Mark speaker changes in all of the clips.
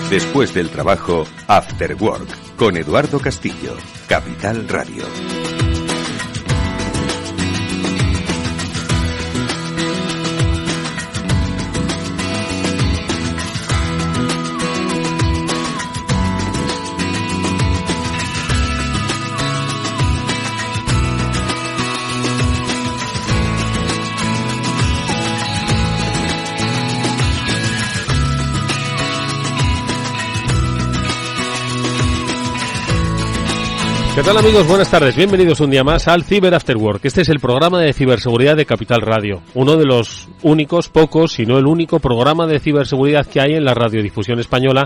Speaker 1: Después del trabajo, After Work, con Eduardo Castillo, Capital Radio.
Speaker 2: ¿Qué tal, amigos? Buenas tardes. Bienvenidos un día más al Cyber After Work. Este es el programa de ciberseguridad de Capital Radio. Uno de los únicos, pocos, si no el único programa de ciberseguridad que hay en la radiodifusión española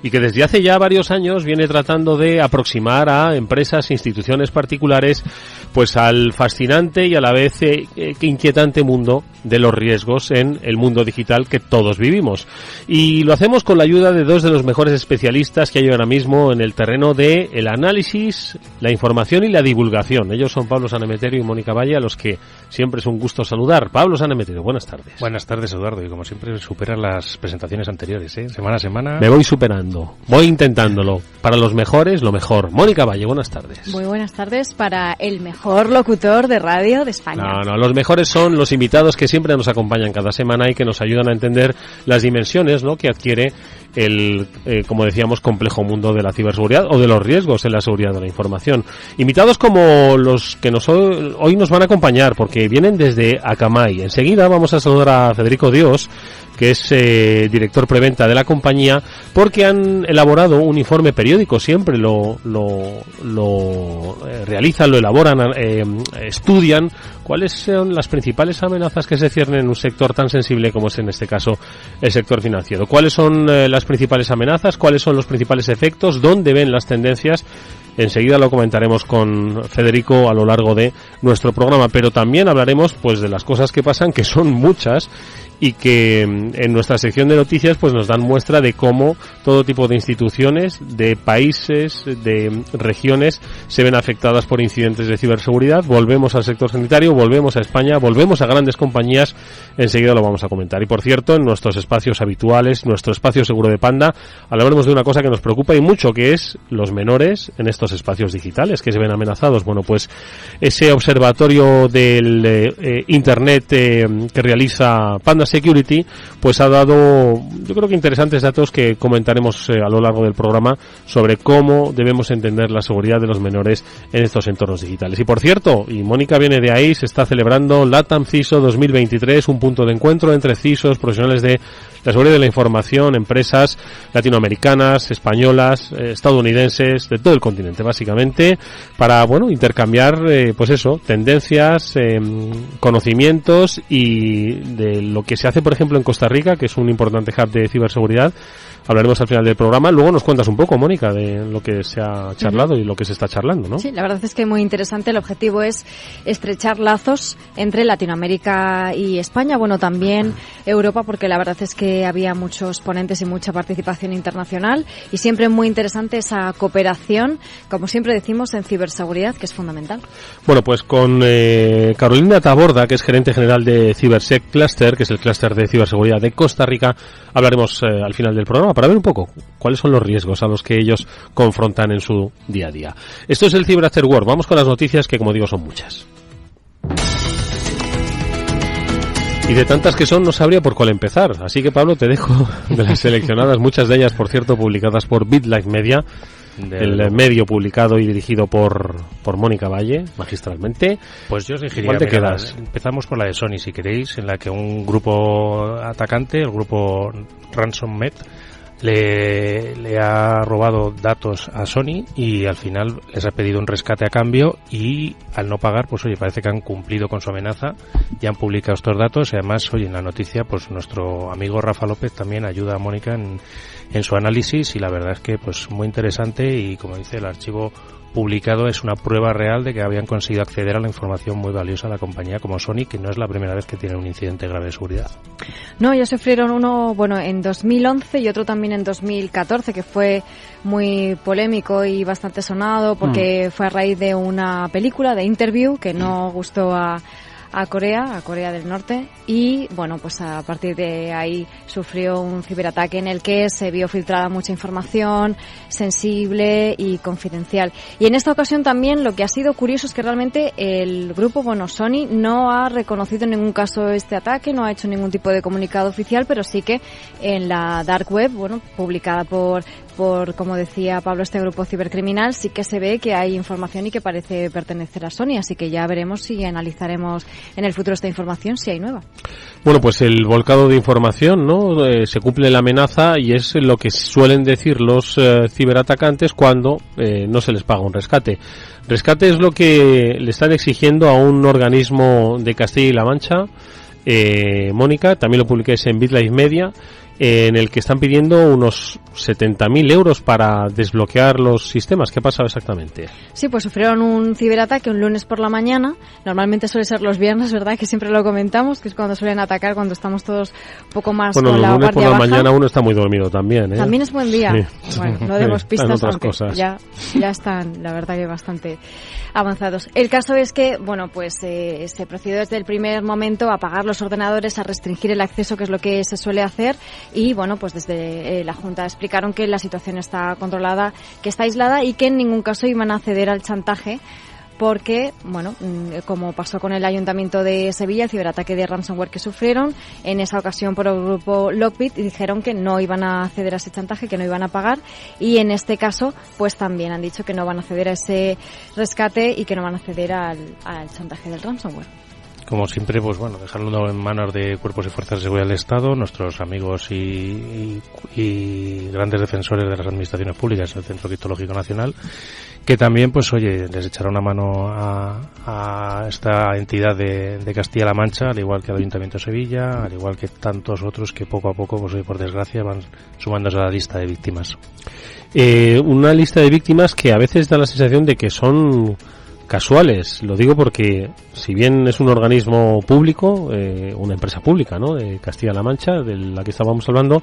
Speaker 2: y que desde hace ya varios años viene tratando de aproximar a empresas e instituciones particulares pues al fascinante y a la vez inquietante mundo de los riesgos en el mundo digital que todos vivimos. Y lo hacemos con la ayuda de dos de los mejores especialistas que hay ahora mismo en el terreno de el análisis, la información y la divulgación. Ellos son Pablo Sanemeterio y Mónica Valle, a los que siempre es un gusto saludar. Pablo Sanemeterio, buenas tardes.
Speaker 3: Buenas tardes, Eduardo, y como siempre superan las presentaciones anteriores, ¿eh? Semana a semana.
Speaker 2: Me voy superando, voy intentándolo. Para los mejores, lo mejor. Mónica Valle, buenas tardes.
Speaker 4: Muy buenas tardes para el mejor locutor de radio de España.
Speaker 2: No, los mejores son los invitados que siempre nos acompañan cada semana y que nos ayudan a entender las dimensiones, ¿no?, que adquiere el, como decíamos, complejo mundo de la ciberseguridad o de los riesgos en la seguridad de la información. Invitados como los que hoy nos van a acompañar, porque vienen desde Akamai. Enseguida vamos a saludar a Federico Dios, que es director preventa de la compañía, porque han elaborado un informe periódico, siempre lo realizan, lo elaboran, estudian cuáles son las principales amenazas que se ciernen en un sector tan sensible como es en este caso el sector financiero. ¿Cuáles son las principales amenazas? ¿Cuáles son los principales efectos? ¿Dónde ven las tendencias? Enseguida lo comentaremos con Federico a lo largo de nuestro programa, pero también hablaremos pues de las cosas que pasan, que son muchas, y que en nuestra sección de noticias pues nos dan muestra de cómo todo tipo de instituciones, de países, de regiones se ven afectadas por incidentes de ciberseguridad. Volvemos al sector sanitario, volvemos a España, volvemos a grandes compañías. Enseguida lo vamos a comentar. Y por cierto, en nuestros espacios habituales, nuestro espacio seguro de Panda, hablaremos de una cosa que nos preocupa y mucho, que es los menores en estos espacios digitales que se ven amenazados. Bueno, pues ese observatorio del Internet que realiza Panda Security, pues ha dado, yo creo que interesantes datos que comentaremos a lo largo del programa sobre cómo debemos entender la seguridad de los menores en estos entornos digitales. Y por cierto, y Mónica viene de ahí, se está celebrando LATAM CISO 2023, un punto de encuentro entre CISOs, profesionales de la seguridad de la información, empresas latinoamericanas, españolas, estadounidenses, de todo el continente básicamente, para, bueno, intercambiar, pues eso, tendencias, conocimientos y de lo que se hace, por ejemplo, en Costa Rica, que es un importante hub de ciberseguridad. Hablaremos al final del programa. Luego nos cuentas un poco, Mónica, de lo que se ha charlado y lo que se está charlando, ¿no?
Speaker 4: Sí, la verdad es que muy interesante. El objetivo es estrechar lazos entre Latinoamérica y España, bueno, también Europa, porque la verdad es que había muchos ponentes y mucha participación internacional, y siempre muy interesante esa cooperación, como siempre decimos, en ciberseguridad, que es fundamental.
Speaker 2: Bueno, pues con Carolina Taborda, que es gerente general de CiberSec Cluster, que es el clúster de ciberseguridad de Costa Rica, hablaremos al final del programa para ver un poco cuáles son los riesgos a los que ellos confrontan en su día a día. Esto es el Cyber After Work. Vamos con las noticias que, como digo, son muchas. Y de tantas que son, no sabría por cuál empezar. Así que, Pablo, te dejo de las seleccionadas, muchas de ellas, por cierto, publicadas por BitLife Media, el medio publicado y dirigido por Mónica Valle, magistralmente.
Speaker 3: Pues yo os diría,
Speaker 2: ¿cuál te quedas?
Speaker 3: Empezamos por la de Sony, si queréis, en la que un grupo atacante, el grupo RansomMed, le ha robado datos a Sony y al final les ha pedido un rescate a cambio, y al no pagar, pues oye, parece que han cumplido con su amenaza y han publicado estos datos. Y además, oye, en la noticia, pues nuestro amigo Rafa López también ayuda a Mónica en su análisis, y la verdad es que pues muy interesante, y como dice, el archivo publicado es una prueba real de que habían conseguido acceder a la información muy valiosa de la compañía como Sony, que no es la primera vez que tiene un incidente grave de seguridad.
Speaker 4: No, ya sufrieron uno, bueno, en 2011 y otro también en 2014, que fue muy polémico y bastante sonado porque fue a raíz de una película, de Interview, que no gustó a a Corea del Norte, y bueno, pues a partir de ahí sufrió un ciberataque en el que se vio filtrada mucha información sensible y confidencial. Y en esta ocasión también lo que ha sido curioso es que realmente el grupo, Sony no ha reconocido en ningún caso este ataque, no ha hecho ningún tipo de comunicado oficial, pero sí que en la dark web, publicada por como decía Pablo, este grupo cibercriminal, sí que se ve que hay información y que parece pertenecer a Sony, así que ya veremos y analizaremos en el futuro esta información si hay nueva.
Speaker 2: Bueno, pues el volcado de información, ¿no? Se cumple la amenaza y es lo que suelen decir los ciberatacantes cuando no se les paga un rescate. Rescate es lo que le están exigiendo a un organismo de Castilla y La Mancha, Mónica, también lo publiquéis en BitLife Media, en el que están pidiendo unos 70.000 euros para desbloquear los sistemas. ¿Qué ha pasado exactamente?
Speaker 4: Sí, pues sufrieron un ciberataque un lunes por la mañana. Normalmente suele ser los viernes, ¿verdad? Que siempre lo comentamos, que es cuando suelen atacar, cuando estamos todos un poco más con la guardia baja. Bueno, el lunes por la
Speaker 2: mañana uno está muy dormido también, ¿eh?
Speaker 4: También es buen día. Sí. Bueno, no demos pistas, aunque
Speaker 2: cosas.
Speaker 4: Ya están, la verdad, que bastante avanzados. El caso es que, se procedió desde el primer momento a apagar los ordenadores, a restringir el acceso, que es lo que se suele hacer, y pues desde la Junta explicaron que la situación está controlada, que está aislada y que en ningún caso iban a ceder al chantaje, porque, como pasó con el Ayuntamiento de Sevilla, el ciberataque de ransomware que sufrieron, en esa ocasión por el grupo Lockbit, dijeron que no iban a ceder a ese chantaje, que no iban a pagar, y en este caso, pues también han dicho que no van a ceder a ese rescate y que no van a ceder al chantaje del ransomware.
Speaker 3: Como siempre, dejarlo en manos de cuerpos y fuerzas de seguridad del Estado, nuestros amigos y grandes defensores de las administraciones públicas, el Centro Criptológico Nacional, que también, les echará una mano a esta entidad de Castilla-La Mancha, al igual que al Ayuntamiento de Sevilla, al igual que tantos otros que poco a poco, por desgracia, van sumándose a la lista de víctimas.
Speaker 2: Una lista de víctimas que a veces da la sensación de que son casuales. Lo digo porque, si bien es un organismo público, una empresa pública, ¿no?, de Castilla-La Mancha, de la que estábamos hablando,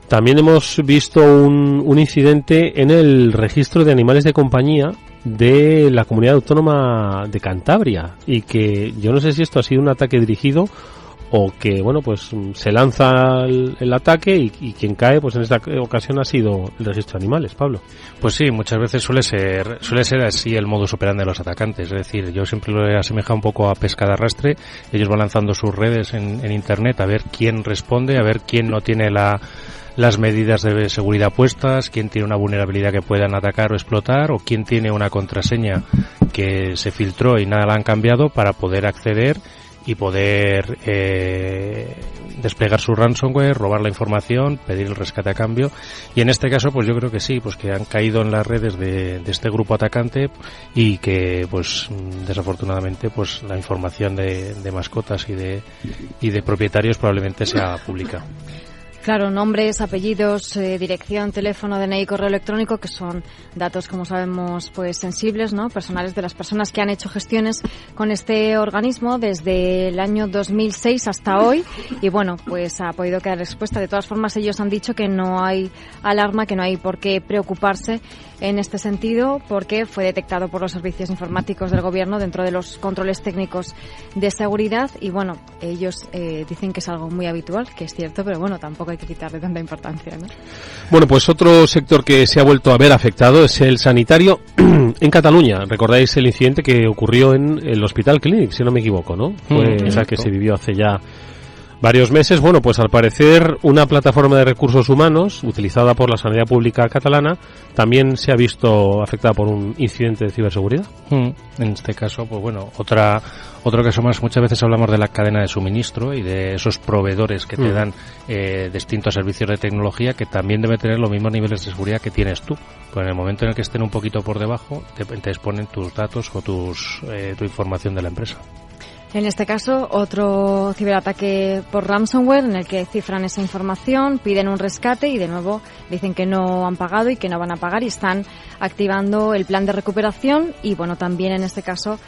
Speaker 2: también hemos visto un incidente en el registro de animales de compañía de la Comunidad Autónoma de Cantabria, y que yo no sé si esto ha sido un ataque dirigido o que, se lanza el ataque y quien cae, en esta ocasión ha sido el registro de animales. Pablo.
Speaker 3: Pues sí, muchas veces suele ser así el modus operandi de los atacantes. Es decir, yo siempre lo he asemejado un poco a pesca de arrastre. Ellos van lanzando sus redes en internet a ver quién responde, a ver quién no tiene las medidas de seguridad puestas, quién tiene una vulnerabilidad que puedan atacar o explotar, o quién tiene una contraseña que se filtró y nada la han cambiado, para poder acceder y poder desplegar su ransomware, robar la información, pedir el rescate a cambio. Y en este caso, yo creo que sí, que han caído en las redes de este grupo atacante, y que, desafortunadamente, la información de mascotas y de propietarios probablemente sea pública.
Speaker 4: Claro, nombres, apellidos, dirección, teléfono, DNI, correo electrónico, que son datos, como sabemos, sensibles, ¿no?, personales de las personas que han hecho gestiones con este organismo desde el año 2006 hasta hoy, y ha podido quedar expuesta. De todas formas, ellos han dicho que no hay alarma, que no hay por qué preocuparse en este sentido, porque fue detectado por los servicios informáticos del gobierno dentro de los controles técnicos de seguridad, y ellos dicen que es algo muy habitual, que es cierto, pero tampoco hay que quitarle tanta importancia, ¿no?
Speaker 2: Otro sector que se ha vuelto a ver afectado es el sanitario en Cataluña. Recordáis el incidente que ocurrió en el Hospital Clínic, si no me equivoco, ¿no? Fue esa que se vivió hace ya varios meses. Al parecer una plataforma de recursos humanos utilizada por la sanidad pública catalana también se ha visto afectada por un incidente de ciberseguridad.
Speaker 3: En este caso, otro caso más. Muchas veces hablamos de la cadena de suministro y de esos proveedores que te dan distintos servicios de tecnología, que también deben tener los mismos niveles de seguridad que tienes tú. Pues en el momento en el que estén un poquito por debajo, te exponen tus datos o tu información de la empresa.
Speaker 4: En este caso, otro ciberataque por ransomware, en el que cifran esa información, piden un rescate y de nuevo dicen que no han pagado y que no van a pagar, y están activando el plan de recuperación. Y también en este caso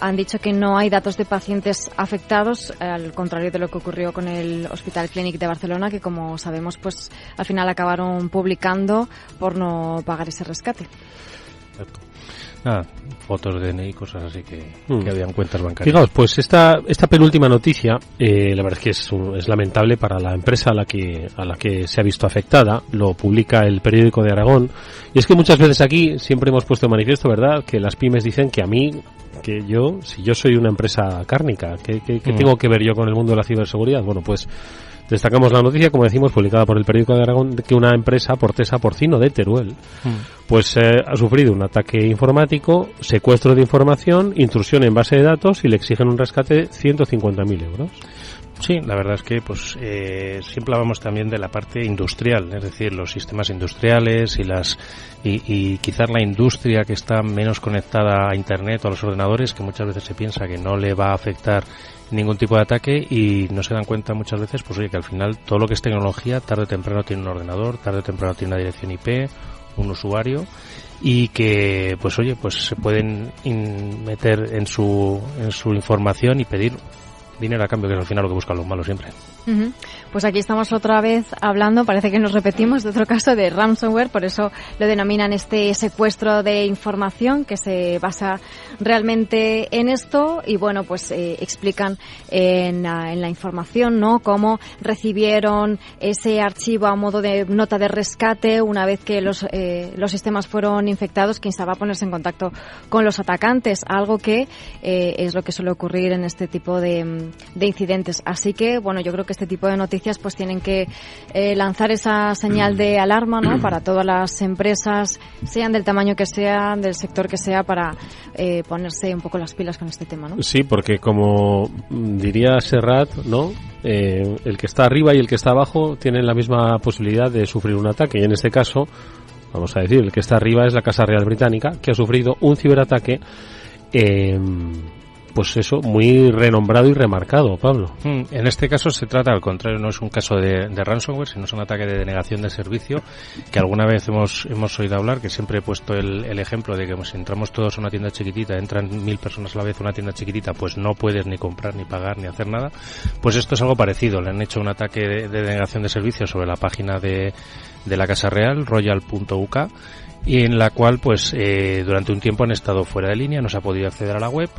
Speaker 4: han dicho que no hay datos de pacientes afectados, al contrario de lo que ocurrió con el Hospital Clínic de Barcelona, que, como sabemos, al final acabaron publicando por no pagar ese rescate.
Speaker 3: fotos de DNI y cosas así que habían cuentas bancarias.
Speaker 2: Fijaos, pues esta penúltima noticia, la verdad es que es lamentable para la empresa a la que se ha visto afectada. Lo publica el Periódico de Aragón. Y es que muchas veces aquí siempre hemos puesto de manifiesto, ¿verdad?, que las pymes dicen que a mí, si yo soy una empresa cárnica, ¿qué tengo que ver yo con el mundo de la ciberseguridad? Bueno, pues destacamos la noticia, como decimos, publicada por el Periódico de Aragón, de que una empresa Portesa Porcino de Teruel pues ha sufrido un ataque informático, secuestro de información, intrusión en base de datos y le exigen un rescate de 150.000 euros.
Speaker 3: Sí, la verdad es que pues siempre hablamos también de la parte industrial, es decir, los sistemas industriales y quizás la industria que está menos conectada a Internet o a los ordenadores, que muchas veces se piensa que no le va a afectar ningún tipo de ataque y no se dan cuenta muchas veces, pues oye, que al final todo lo que es tecnología tarde o temprano tiene un ordenador, tarde o temprano tiene una dirección IP, un usuario, y que pues oye, pues se pueden meter en su información y pedir dinero a cambio, que es al final lo que buscan los malos siempre.
Speaker 4: Pues aquí estamos otra vez hablando, parece que nos repetimos, de otro caso de ransomware, por eso lo denominan este secuestro de información, que se basa realmente en esto. Y bueno, pues explican en la información, ¿no?, cómo recibieron ese archivo a modo de nota de rescate una vez que los sistemas fueron infectados, que instaba a ponerse en contacto con los atacantes, algo que es lo que suele ocurrir en este tipo de incidentes. Así que, bueno, yo creo que este tipo de noticias pues tienen que lanzar esa señal de alarma, ¿no?, para todas las empresas, sean del tamaño que sean, del sector que sea, para ponerse un poco las pilas con este tema, ¿no?
Speaker 2: Sí, porque como diría Serrat, ¿no?, el que está arriba y el que está abajo tienen la misma posibilidad de sufrir un ataque, y en este caso, vamos a decir, el que está arriba es la Casa Real Británica, que ha sufrido un ciberataque pues eso, muy renombrado y remarcado, Pablo.
Speaker 3: En este caso se trata, al contrario, no es un caso de ransomware, sino es un ataque de denegación de servicio, que alguna vez hemos oído hablar, que siempre he puesto el ejemplo de que si entramos todos a una tienda chiquitita, entran 1.000 personas a la vez a una tienda chiquitita, pues no puedes ni comprar, ni pagar, ni hacer nada. Pues esto es algo parecido. Le han hecho un ataque de denegación de servicio sobre la página de la Casa Real, royal.uk, y en la cual pues durante un tiempo han estado fuera de línea, no se ha podido acceder a la web.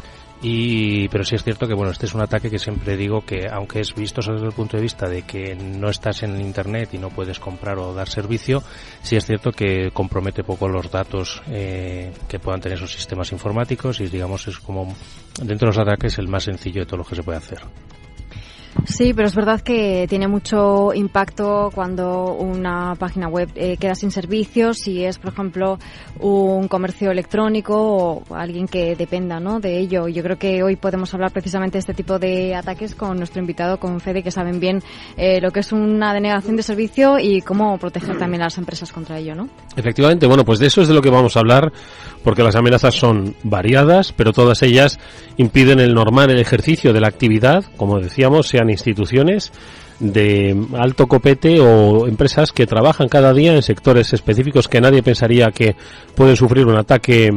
Speaker 3: Pero sí es cierto que bueno, este es un ataque que siempre digo que, aunque es visto desde el punto de vista de que no estás en internet y no puedes comprar o dar servicio, sí es cierto que compromete poco los datos que puedan tener esos sistemas informáticos, y digamos es como dentro de los ataques el más sencillo de todo lo que se puede hacer.
Speaker 4: Sí, pero es verdad que tiene mucho impacto cuando una página web queda sin servicios, si es, por ejemplo, un comercio electrónico o alguien que dependa, ¿no?, de ello. Yo creo que hoy podemos hablar precisamente de este tipo de ataques con nuestro invitado, con Fede, que saben bien lo que es una denegación de servicio y cómo proteger también a las empresas contra ello, ¿no?
Speaker 2: Efectivamente, bueno, pues de eso es de lo que vamos a hablar, porque las amenazas son variadas, pero todas ellas impiden el ejercicio de la actividad, como decíamos, sean instituciones de alto copete o empresas que trabajan cada día en sectores específicos que nadie pensaría que pueden sufrir un ataque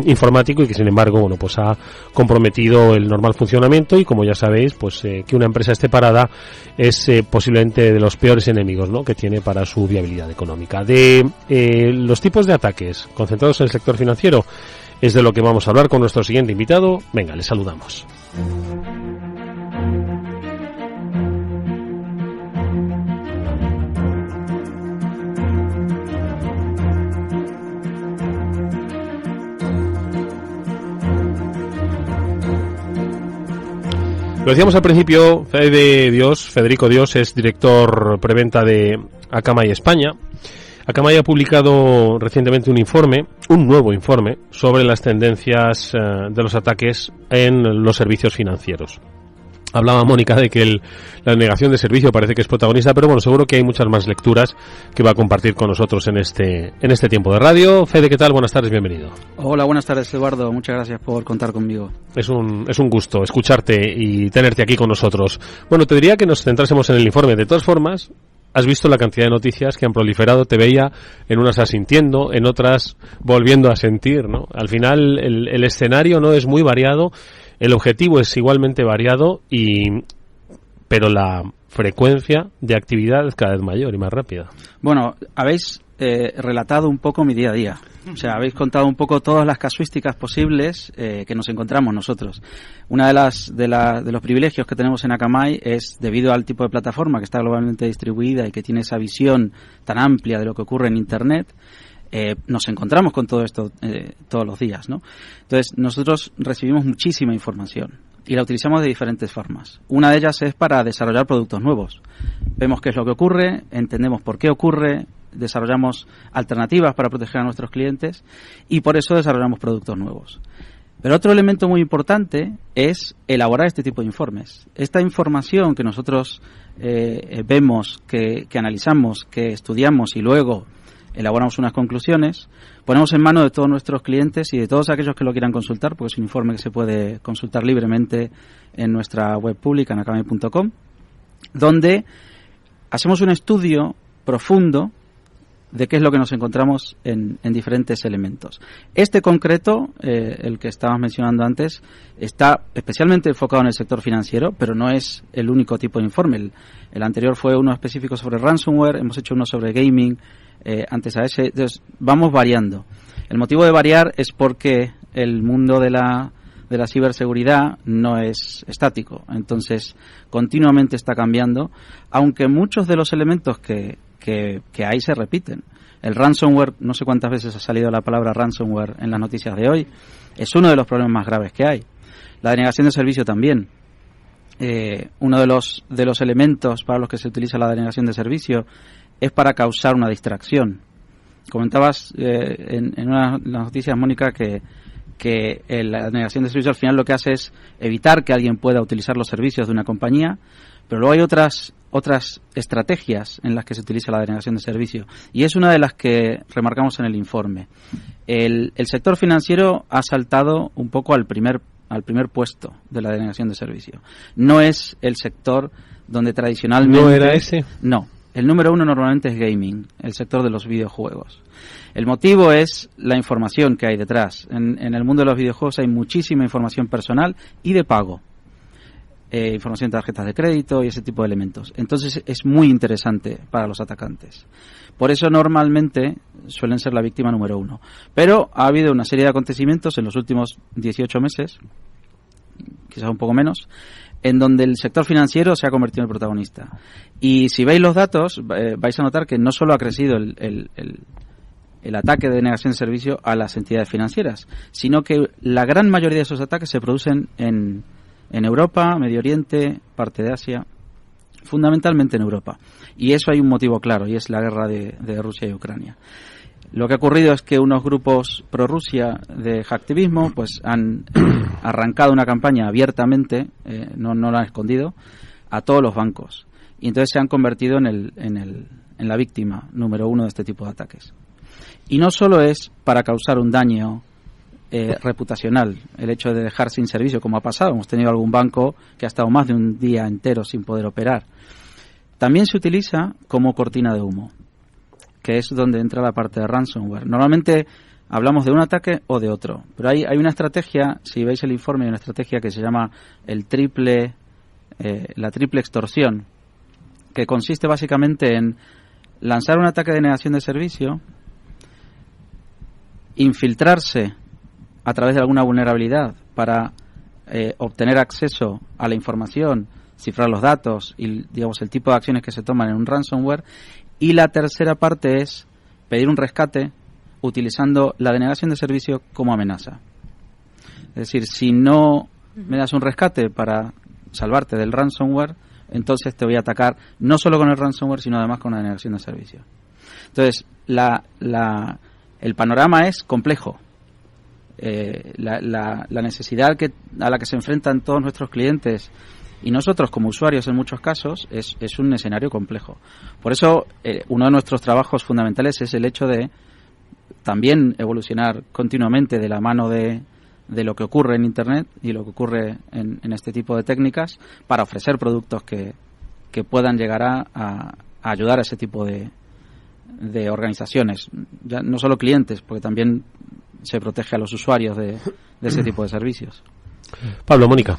Speaker 2: informático, y que sin embargo, bueno, pues ha comprometido el normal funcionamiento. Y como ya sabéis, pues que una empresa esté parada es posiblemente de los peores enemigos, ¿no?, que tiene para su viabilidad económica. De los tipos de ataques concentrados en el sector financiero es de lo que vamos a hablar con nuestro siguiente invitado. Venga, le saludamos. Lo decíamos al principio, Federico Dios es director preventa de Akamai España. Akamai ha publicado recientemente un nuevo informe sobre las tendencias de los ataques en los servicios financieros. Hablaba Mónica de que la denegación de servicio parece que es protagonista, pero bueno, seguro que hay muchas más lecturas que va a compartir con nosotros en este tiempo de radio. Fede, ¿qué tal? Buenas tardes, bienvenido.
Speaker 5: Hola, buenas tardes, Eduardo. Muchas gracias por contar conmigo.
Speaker 2: Es un gusto escucharte y tenerte aquí con nosotros. Bueno, te diría que nos centrásemos en el informe. De todas formas, has visto la cantidad de noticias que han proliferado. Te veía en unas asintiendo, en otras volviendo a sentir, ¿no? Al final el escenario no es muy variado. El objetivo es igualmente variado, pero la frecuencia de actividad es cada vez mayor y más rápida.
Speaker 5: Bueno, habéis relatado un poco mi día a día. O sea, habéis contado un poco todas las casuísticas posibles que nos encontramos nosotros. Una de los privilegios que tenemos en Akamai es, debido al tipo de plataforma que está globalmente distribuida y que tiene esa visión tan amplia de lo que ocurre en Internet, nos encontramos con todo esto todos los días, ¿no? Entonces, nosotros recibimos muchísima información y la utilizamos de diferentes formas. Una de ellas es para desarrollar productos nuevos. Vemos qué es lo que ocurre, entendemos por qué ocurre, desarrollamos alternativas para proteger a nuestros clientes y por eso desarrollamos productos nuevos. Pero otro elemento muy importante es elaborar este tipo de informes. Esta información que nosotros vemos, que analizamos, que estudiamos y luego elaboramos unas conclusiones, ponemos en manos de todos nuestros clientes y de todos aquellos que lo quieran consultar, porque es un informe que se puede consultar libremente en nuestra web pública, en akamai.com, donde hacemos un estudio profundo de qué es lo que nos encontramos en diferentes elementos. Este concreto, el que estábamos mencionando antes, está especialmente enfocado en el sector financiero, pero no es el único tipo de informe. El anterior fue uno específico sobre ransomware, hemos hecho uno sobre gaming, antes a ese. Entonces, vamos variando. El motivo de variar es porque el mundo de la ciberseguridad no es estático, entonces continuamente está cambiando, aunque muchos de los elementos que ahí se repiten. El ransomware, no sé cuántas veces ha salido la palabra ransomware en las noticias de hoy, es uno de los problemas más graves que hay. La denegación de servicio también. Uno de los elementos para los que se utiliza la denegación de servicio es para causar una distracción. Comentabas en una de las noticias, Mónica, que la denegación de servicio al final lo que hace es evitar que alguien pueda utilizar los servicios de una compañía, pero luego hay otras estrategias en las que se utiliza la denegación de servicio, y es una de las que remarcamos en el informe. El sector financiero ha saltado un poco al primer puesto de la denegación de servicio. No es el sector donde tradicionalmente...
Speaker 2: ¿No era ese?
Speaker 5: No. El número uno normalmente es gaming, el sector de los videojuegos. El motivo es la información que hay detrás. En el mundo de los videojuegos hay muchísima información personal y de pago. Información de tarjetas de crédito y ese tipo de elementos. Entonces es muy interesante para los atacantes. Por eso normalmente suelen ser la víctima número uno. Pero ha habido una serie de acontecimientos en los últimos 18 meses, quizás un poco menos, en donde el sector financiero se ha convertido en el protagonista. Y si veis los datos, vais a notar que no solo ha crecido el ataque de denegación de servicio a las entidades financieras, sino que la gran mayoría de esos ataques se producen en Europa, Medio Oriente, parte de Asia, fundamentalmente en Europa. Y eso hay un motivo claro, y es la guerra de Rusia y Ucrania. Lo que ha ocurrido es que unos grupos pro-Rusia de hacktivismo pues han arrancado una campaña abiertamente, no lo han escondido, a todos los bancos. Y entonces se han convertido en la víctima número uno de este tipo de ataques. Y no solo es para causar un daño reputacional, el hecho de dejar sin servicio, como ha pasado. Hemos tenido algún banco que ha estado más de un día entero sin poder operar. También se utiliza como cortina de humo, que es donde entra la parte de ransomware. Normalmente hablamos de un ataque o de otro, pero hay una estrategia, si veis el informe, hay una estrategia que se llama la triple extorsión, que consiste básicamente en lanzar un ataque de denegación de servicio, infiltrarse a través de alguna vulnerabilidad para obtener acceso a la información, cifrar los datos y, digamos, el tipo de acciones que se toman en un ransomware. Y la tercera parte es pedir un rescate utilizando la denegación de servicio como amenaza. Es decir, si no me das un rescate para salvarte del ransomware, entonces te voy a atacar no solo con el ransomware, sino además con la denegación de servicio. Entonces, el panorama es complejo. La necesidad a la que se enfrentan todos nuestros clientes y nosotros como usuarios en muchos casos es un escenario complejo. Por eso uno de nuestros trabajos fundamentales es el hecho de también evolucionar continuamente de la mano de lo que ocurre en Internet y lo que ocurre en este tipo de técnicas para ofrecer productos que puedan llegar a ayudar a ese tipo de organizaciones, ya no solo clientes, porque también se protege a los usuarios de ese tipo de servicios.
Speaker 2: Pablo, Mónica.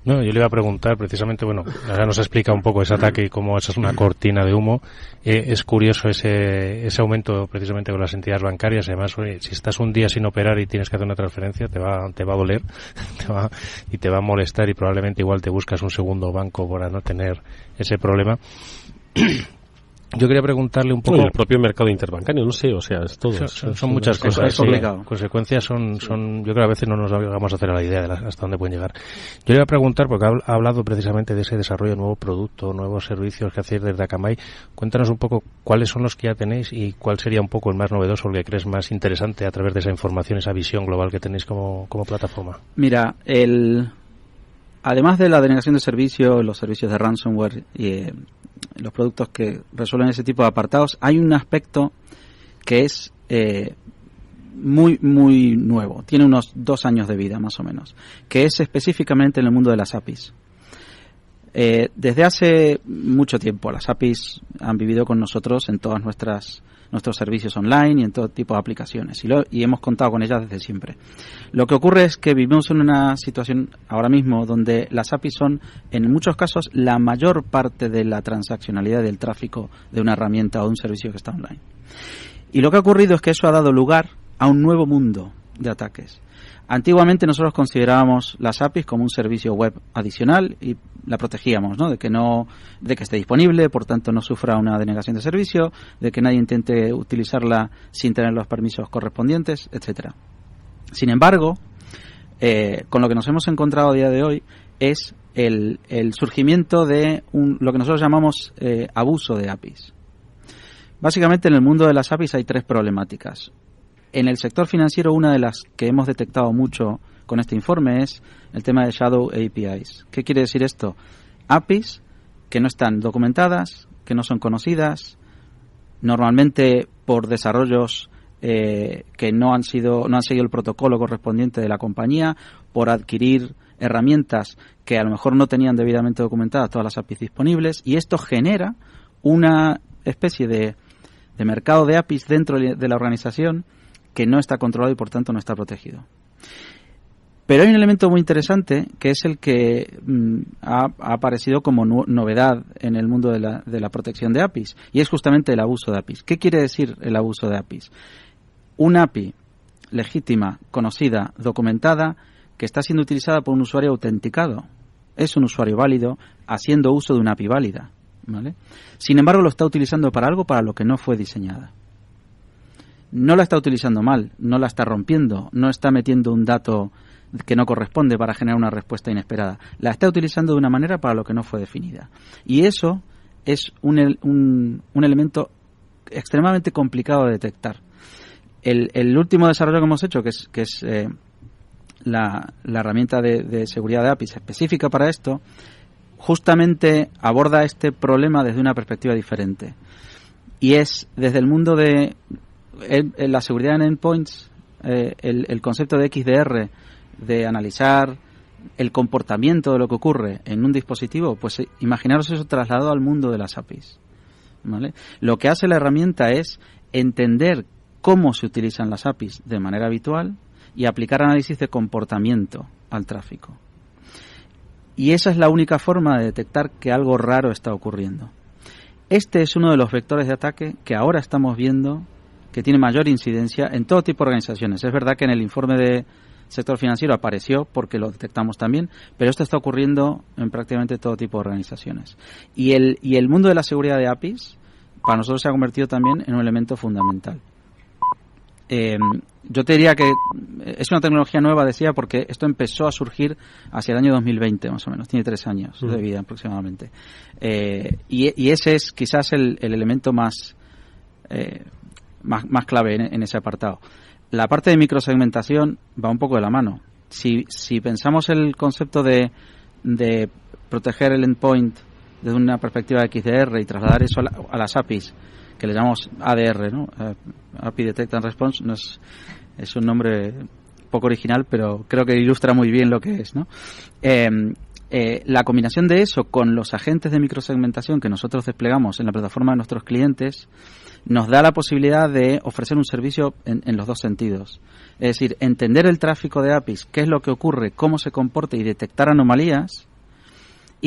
Speaker 3: No, yo le iba a preguntar precisamente, bueno, ahora nos explica un poco ese ataque y cómo eso es una cortina de humo. Es curioso ese aumento precisamente con las entidades bancarias. Además, si estás un día sin operar y tienes que hacer una transferencia, te va a doler te va a molestar y probablemente igual te buscas un segundo banco para no tener ese problema. Yo quería preguntarle un poco...
Speaker 2: el propio mercado interbancario, no sé, o sea, es todo.
Speaker 3: Son muchas cosas.
Speaker 5: Es complicado.
Speaker 3: Consecuencias son, yo creo que a veces no nos vamos a hacer a la idea de hasta dónde pueden llegar. Yo le iba a preguntar, porque ha hablado precisamente de ese desarrollo de nuevo producto, nuevos servicios que hacéis desde Akamai. Cuéntanos un poco cuáles son los que ya tenéis y cuál sería un poco el más novedoso, el que crees más interesante a través de esa información, esa visión global que tenéis como plataforma.
Speaker 5: Mira, además de la denegación de servicio, los servicios de ransomware y los productos que resuelven ese tipo de apartados, hay un aspecto que es muy muy nuevo, tiene unos 2 años de vida más o menos, que es específicamente en el mundo de las APIs. Desde hace mucho tiempo las APIs han vivido con nosotros en todas nuestros servicios online y en todo tipo de aplicaciones y hemos contado con ellas desde siempre. Lo que ocurre es que vivimos en una situación ahora mismo donde las APIs son en muchos casos la mayor parte de la transaccionalidad del tráfico de una herramienta o de un servicio que está online. Y lo que ha ocurrido es que eso ha dado lugar a un nuevo mundo de ataques. Antiguamente nosotros considerábamos las APIs como un servicio web adicional y la protegíamos, ¿no? De que esté disponible, por tanto no sufra una denegación de servicio, de que nadie intente utilizarla sin tener los permisos correspondientes, etcétera. Sin embargo, con lo que nos hemos encontrado a día de hoy es el surgimiento de lo que nosotros llamamos abuso de APIs. Básicamente en el mundo de las APIs hay 3 problemáticas. En el sector financiero, una de las que hemos detectado mucho con este informe es el tema de Shadow APIs. ¿Qué quiere decir esto? APIs que no están documentadas, que no son conocidas, normalmente por desarrollos que no han seguido el protocolo correspondiente de la compañía, por adquirir herramientas que a lo mejor no tenían debidamente documentadas todas las APIs disponibles, y esto genera una especie de mercado de APIs dentro de la organización que no está controlado y por tanto no está protegido. Pero hay un elemento muy interesante que es el que ha aparecido como novedad en el mundo de la protección de APIs, y es justamente el abuso de APIs. ¿Qué quiere decir el abuso de APIs? Una API legítima, conocida, documentada, que está siendo utilizada por un usuario autenticado. Es un usuario válido haciendo uso de una API válida, ¿vale? Sin embargo, lo está utilizando para algo para lo que no fue diseñada. No la está utilizando mal, no la está rompiendo, no está metiendo un dato que no corresponde para generar una respuesta inesperada. La está utilizando de una manera para lo que no fue definida. Y eso es un elemento extremadamente complicado de detectar. El último desarrollo que hemos hecho, que es la herramienta de seguridad de APIs específica para esto, justamente aborda este problema desde una perspectiva diferente. Y es desde el mundo de la seguridad en endpoints, el concepto de XDR, de analizar el comportamiento de lo que ocurre en un dispositivo, pues imaginaros eso trasladado al mundo de las APIs, ¿vale? Lo que hace la herramienta es entender cómo se utilizan las APIs de manera habitual y aplicar análisis de comportamiento al tráfico. Y esa es la única forma de detectar que algo raro está ocurriendo. Este es uno de los vectores de ataque que ahora estamos viendo que tiene mayor incidencia en todo tipo de organizaciones. Es verdad que en el informe de sector financiero apareció porque lo detectamos también, pero esto está ocurriendo en prácticamente todo tipo de organizaciones. Y el mundo de la seguridad de APIs para nosotros se ha convertido también en un elemento fundamental. Yo te diría que es una tecnología nueva, decía, porque esto empezó a surgir hacia el año 2020 más o menos, tiene 3 años de vida aproximadamente. Y ese es quizás el elemento más clave en ese apartado. La parte de microsegmentación va un poco de la mano. Si pensamos el concepto de proteger el endpoint desde una perspectiva de XDR y trasladar eso a las APIs, que le llamamos ADR, ¿no? API Detect and Response, es un nombre poco original, pero creo que ilustra muy bien lo que es, ¿no? La combinación de eso con los agentes de microsegmentación que nosotros desplegamos en la plataforma de nuestros clientes nos da la posibilidad de ofrecer un servicio en los dos sentidos. Es decir, entender el tráfico de APIs, qué es lo que ocurre, cómo se comporta y detectar anomalías,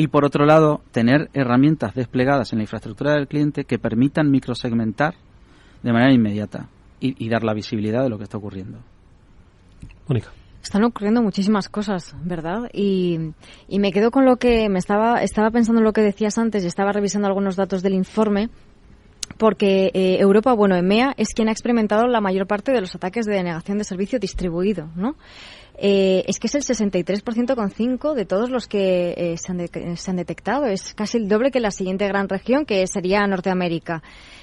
Speaker 5: y por otro lado tener herramientas desplegadas en la infraestructura del cliente que permitan microsegmentar de manera inmediata y dar la visibilidad de lo que está ocurriendo.
Speaker 2: Mónica.
Speaker 4: Están ocurriendo muchísimas cosas, ¿verdad? Y me quedo con lo que estaba pensando en lo que decías antes y estaba revisando algunos datos del informe, porque Europa, EMEA, es quien ha experimentado la mayor parte de los ataques de denegación de servicio distribuido, ¿no? Es que es el 63,5% de todos los que se han detectado. Es casi el doble que la siguiente gran región, que sería Norteamérica.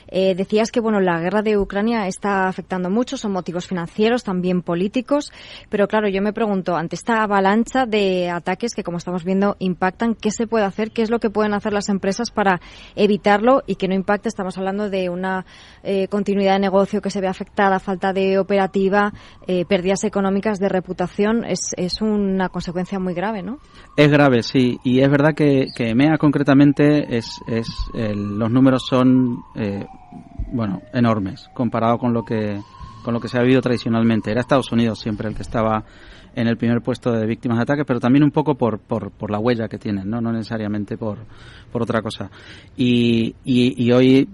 Speaker 4: Decías que la guerra de Ucrania está afectando mucho, son motivos financieros, también políticos, pero claro, yo me pregunto, ante esta avalancha de ataques que, como estamos viendo, impactan, ¿qué se puede hacer? ¿Qué es lo que pueden hacer las empresas para evitarlo y que no impacte? Estamos hablando de una continuidad de negocio que se ve afectada, falta de operativa, pérdidas económicas, de reputación. Es una consecuencia muy grave, ¿no?
Speaker 5: Es grave, sí, y es verdad que EMEA concretamente los números son enormes comparado con lo que se ha vivido tradicionalmente. Era Estados Unidos siempre el que estaba en el primer puesto de víctimas de ataques, pero también un poco por la huella que tienen, no necesariamente por otra cosa. Y hoy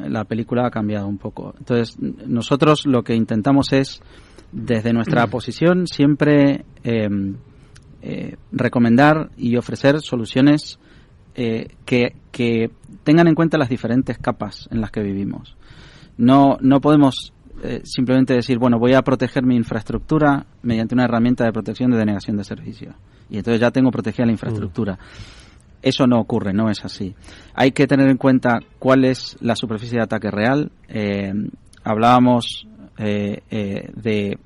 Speaker 5: la película ha cambiado un poco. Entonces, nosotros lo que intentamos es, desde nuestra posición, siempre recomendar y ofrecer soluciones que tengan en cuenta las diferentes capas en las que vivimos. No podemos simplemente decir, voy a proteger mi infraestructura mediante una herramienta de protección de denegación de servicio. Y entonces ya tengo protegida la infraestructura. Eso no ocurre, no es así. Hay que tener en cuenta cuál es la superficie de ataque real. Hablábamos de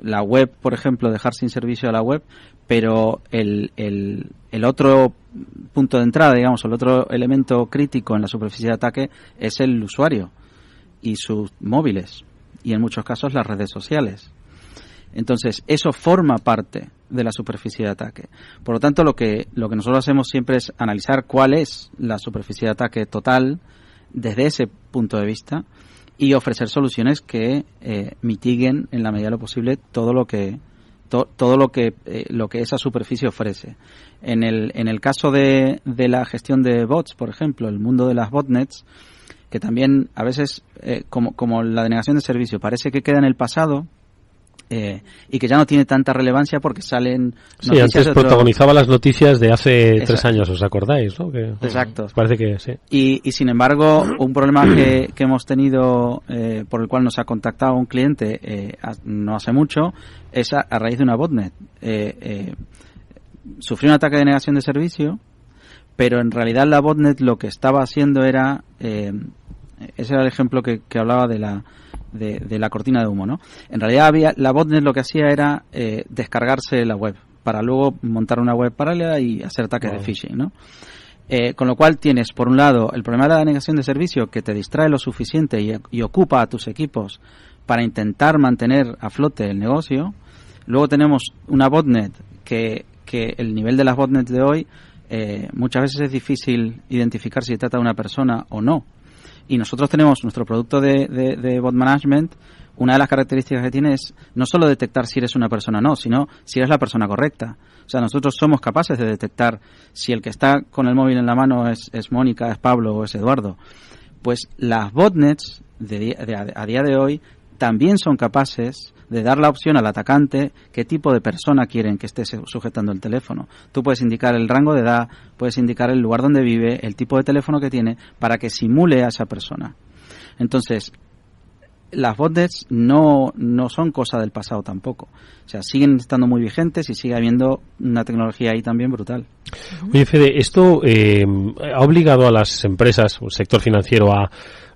Speaker 5: la web, por ejemplo, dejar sin servicio a la web, pero el otro punto de entrada, digamos, el otro elemento crítico en la superficie de ataque es el usuario y sus móviles, y en muchos casos las redes sociales. Entonces, eso forma parte de la superficie de ataque. Por lo tanto, lo que nosotros hacemos siempre es analizar cuál es la superficie de ataque total desde ese punto de vista y ofrecer soluciones que mitiguen en la medida de lo posible todo lo que esa superficie ofrece. En el caso de la gestión de bots, por ejemplo, el mundo de las botnets, que también a veces, como la denegación de servicio, parece que queda en el pasado, y que ya no tiene tanta relevancia porque salen
Speaker 2: noticias. Sí, antes protagonizaba las noticias de hace 3 años, ¿os acordáis? ¿No?
Speaker 5: Exacto.
Speaker 2: Parece que sí.
Speaker 5: Y sin embargo, un problema que hemos tenido, por el cual nos ha contactado un cliente no hace mucho, es a raíz de una botnet. Sufrió un ataque de denegación de servicio, pero en realidad la botnet lo que estaba haciendo era, ese era el ejemplo que hablaba de la cortina de humo, ¿no? En realidad la botnet lo que hacía era descargarse la web para luego montar una web paralela y hacer ataques de phishing, ¿no? Con lo cual tienes, por un lado, el problema de la denegación de servicio, que te distrae lo suficiente y ocupa a tus equipos para intentar mantener a flote el negocio. Luego tenemos una botnet que el nivel de las botnets de hoy muchas veces es difícil identificar si se trata de una persona o no. Y nosotros tenemos nuestro producto de bot management. Una de las características que tiene es no solo detectar si eres una persona o no, sino si eres la persona correcta. O sea, nosotros somos capaces de detectar si el que está con el móvil en la mano es Mónica, es Pablo o es Eduardo. Pues las botnets a día de hoy también son capaces de dar la opción al atacante qué tipo de persona quieren que esté sujetando el teléfono. Tú puedes indicar el rango de edad, puedes indicar el lugar donde vive, el tipo de teléfono que tiene, para que simule a esa persona. Entonces, las botnets no son cosa del pasado tampoco. O sea, siguen estando muy vigentes y sigue habiendo una tecnología ahí también brutal.
Speaker 2: Oye, Fede, esto ha obligado a las empresas, el sector financiero, a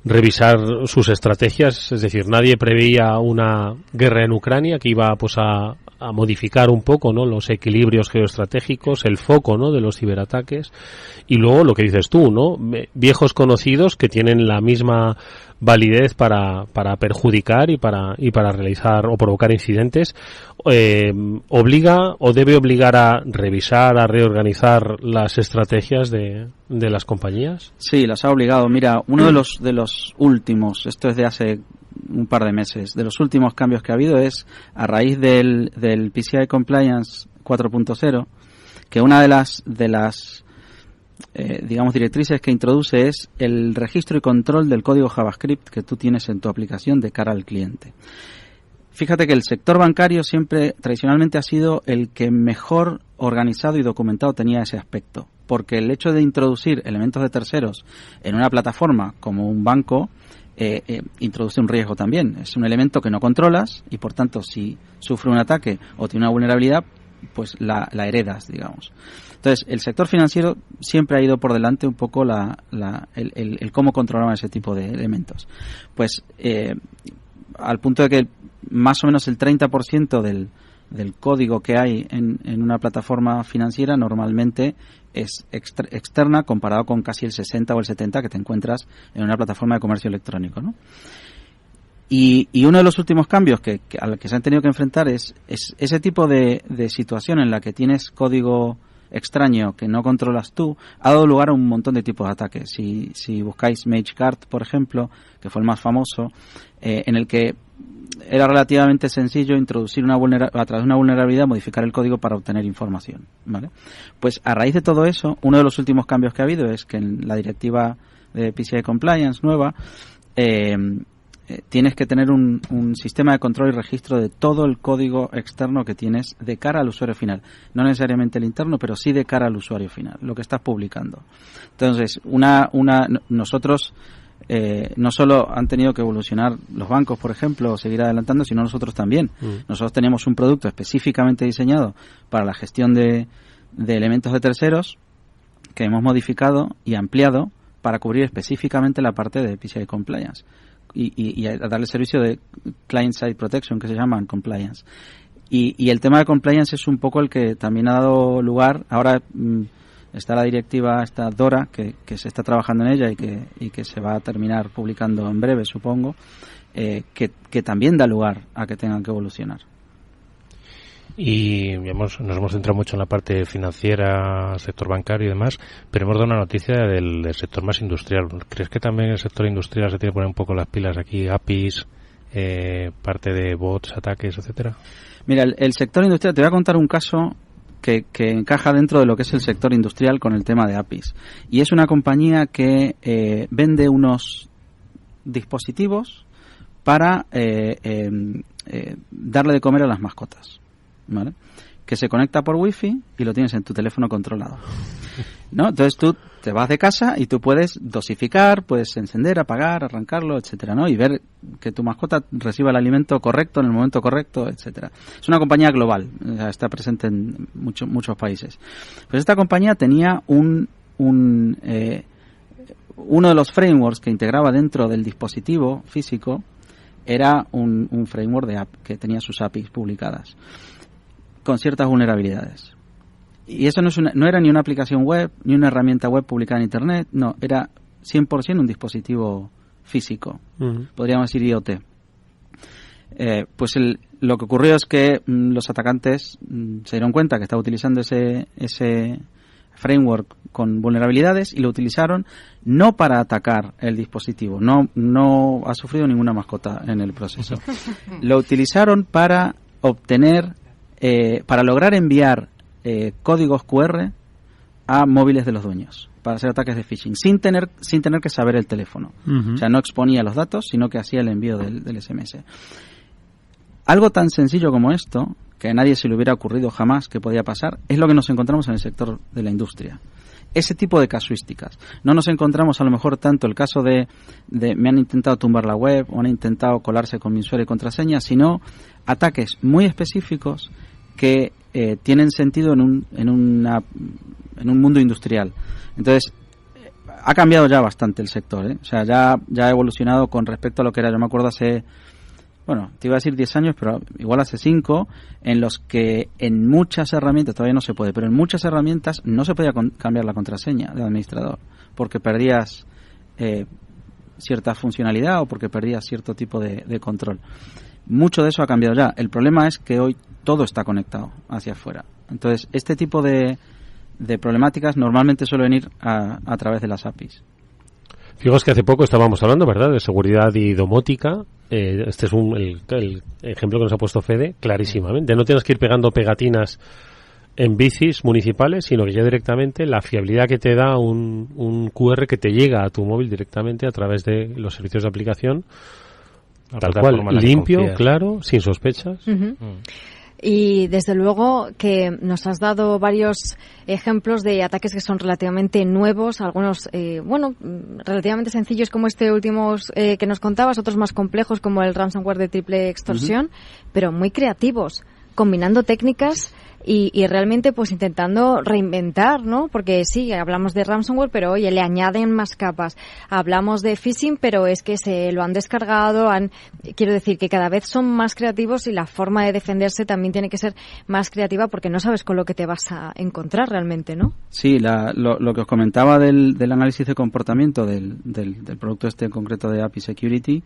Speaker 2: revisar sus estrategias. Es decir, nadie preveía una guerra en Ucrania que iba pues a modificar un poco, ¿no?, los equilibrios geoestratégicos, el foco, ¿no?, de los ciberataques. Y luego lo que dices tú, ¿no?, viejos conocidos que tienen la misma validez para perjudicar y para realizar o provocar incidentes. Obliga o debe obligar a revisar, a reorganizar las estrategias de las compañías.
Speaker 5: Sí, las ha obligado. Mira, uno de los últimos, esto es de hace un par de meses, de los últimos cambios que ha habido es a raíz del PCI Compliance 4.0, que una de las digamos, directrices que introduce es el registro y control del código JavaScript que tú tienes en tu aplicación de cara al cliente. Fíjate que el sector bancario siempre, tradicionalmente, ha sido el que mejor organizado y documentado tenía ese aspecto, porque el hecho de introducir elementos de terceros en una plataforma como un banco introduce un riesgo también. Es un elemento que no controlas y, por tanto, si sufre un ataque o tiene una vulnerabilidad, pues la heredas, digamos. Entonces, el sector financiero siempre ha ido por delante un poco el cómo controlaban ese tipo de elementos. Pues al punto de que más o menos el 30% del código que hay en una plataforma financiera normalmente es externa, comparado con casi el 60 o el 70 que te encuentras en una plataforma de comercio electrónico, ¿no? Y uno de los últimos cambios al que se han tenido que enfrentar es ese tipo de situación en la que tienes código extraño que no controlas tú, ha dado lugar a un montón de tipos de ataques. Si buscáis Magecart, por ejemplo, que fue el más famoso, en el que era relativamente sencillo introducir a través de una vulnerabilidad, modificar el código para obtener información, ¿vale? Pues a raíz de todo eso, uno de los últimos cambios que ha habido es que en la directiva de PCI Compliance nueva, tienes que tener un sistema de control y registro de todo el código externo que tienes de cara al usuario final. No necesariamente el interno, pero sí de cara al usuario final, lo que estás publicando. Entonces, nosotros no solo han tenido que evolucionar los bancos, por ejemplo, o seguir adelantando, sino nosotros también. Nosotros tenemos un producto específicamente diseñado para la gestión de elementos de terceros que hemos modificado y ampliado para cubrir específicamente la parte de PCI Compliance. Y a darle servicio de Client-Side Protection, que se llama en Compliance. Y el tema de Compliance es un poco el que también ha dado lugar. Ahora está la directiva, está DORA, que se está trabajando en ella y que se va a terminar publicando en breve, supongo, que también da lugar a que tengan que evolucionar.
Speaker 3: Y nos hemos centrado mucho en la parte financiera, sector bancario y demás, pero hemos dado una noticia del sector más industrial. ¿Crees que también el sector industrial se tiene que poner un poco las pilas aquí? APIs, parte de bots, ataques, etcétera.
Speaker 5: Mira, el sector industrial, te voy a contar un caso que encaja dentro de lo que es el sector industrial con el tema de APIs. Y es una compañía que vende unos dispositivos para darle de comer a las mascotas, ¿vale? Que se conecta por wifi y lo tienes en tu teléfono controlado, ¿no? Entonces tú te vas de casa y tú puedes dosificar, puedes encender, apagar, arrancarlo, etcétera, ¿no? Y ver que tu mascota reciba el alimento correcto en el momento correcto, etcétera. Es una compañía global, o sea, está presente en muchos países. Pues esta compañía tenía uno de los frameworks que integraba dentro del dispositivo físico era un framework de app que tenía sus APIs publicadas con ciertas vulnerabilidades. Y eso no era ni una aplicación web, ni una herramienta web publicada en Internet, no, era 100% un dispositivo físico, podríamos decir IoT. Pues lo que ocurrió es que los atacantes se dieron cuenta que estaba utilizando ese framework con vulnerabilidades y lo utilizaron no para atacar el dispositivo, no ha sufrido ninguna mascota en el proceso. Lo utilizaron para obtener para lograr enviar códigos QR a móviles de los dueños para hacer ataques de phishing sin tener que saber el teléfono. O sea, no exponía los datos, sino que hacía el envío del SMS. Algo tan sencillo como esto, que a nadie se le hubiera ocurrido jamás que podía pasar, es lo que nos encontramos en el sector de la industria. Ese tipo de casuísticas. No nos encontramos a lo mejor tanto el caso de me han intentado tumbar la web o han intentado colarse con mi usuario y contraseña, sino ataques muy específicos que tienen sentido en un mundo industrial. Entonces, ha cambiado ya bastante el sector, ¿eh? O sea, ya ha evolucionado con respecto a lo que era. Yo me acuerdo te iba a decir 10 años, pero igual hace 5, en los que en muchas herramientas, todavía no se puede, pero en muchas herramientas no se podía cambiar la contraseña del administrador, porque perdías cierta funcionalidad o porque perdías cierto tipo de control. Mucho de eso ha cambiado ya. El problema es que hoy todo está conectado hacia afuera. Entonces, este tipo de problemáticas normalmente suelen ir a través de las APIs.
Speaker 2: Fijaos que hace poco estábamos hablando, ¿verdad?, de seguridad y domótica. Este es el ejemplo que nos ha puesto Fede, clarísimamente. No tienes que ir pegando pegatinas en bicis municipales, sino que ya directamente la fiabilidad que te da un QR que te llega a tu móvil directamente a través de los servicios de aplicación, tal cual, limpio, claro, sin sospechas.
Speaker 4: Y desde luego que nos has dado varios ejemplos de ataques que son relativamente nuevos, algunos, relativamente sencillos como este último que nos contabas, otros más complejos como el ransomware de triple extorsión, pero muy creativos, combinando técnicas y realmente pues intentando reinventar, ¿no? Porque sí, hablamos de ransomware, pero oye, le añaden más capas. Hablamos de phishing, pero es que se lo han descargado, quiero decir que cada vez son más creativos y la forma de defenderse también tiene que ser más creativa porque no sabes con lo que te vas a encontrar realmente, ¿no?
Speaker 5: Sí, lo que os comentaba del análisis de comportamiento del producto este en concreto de API Security,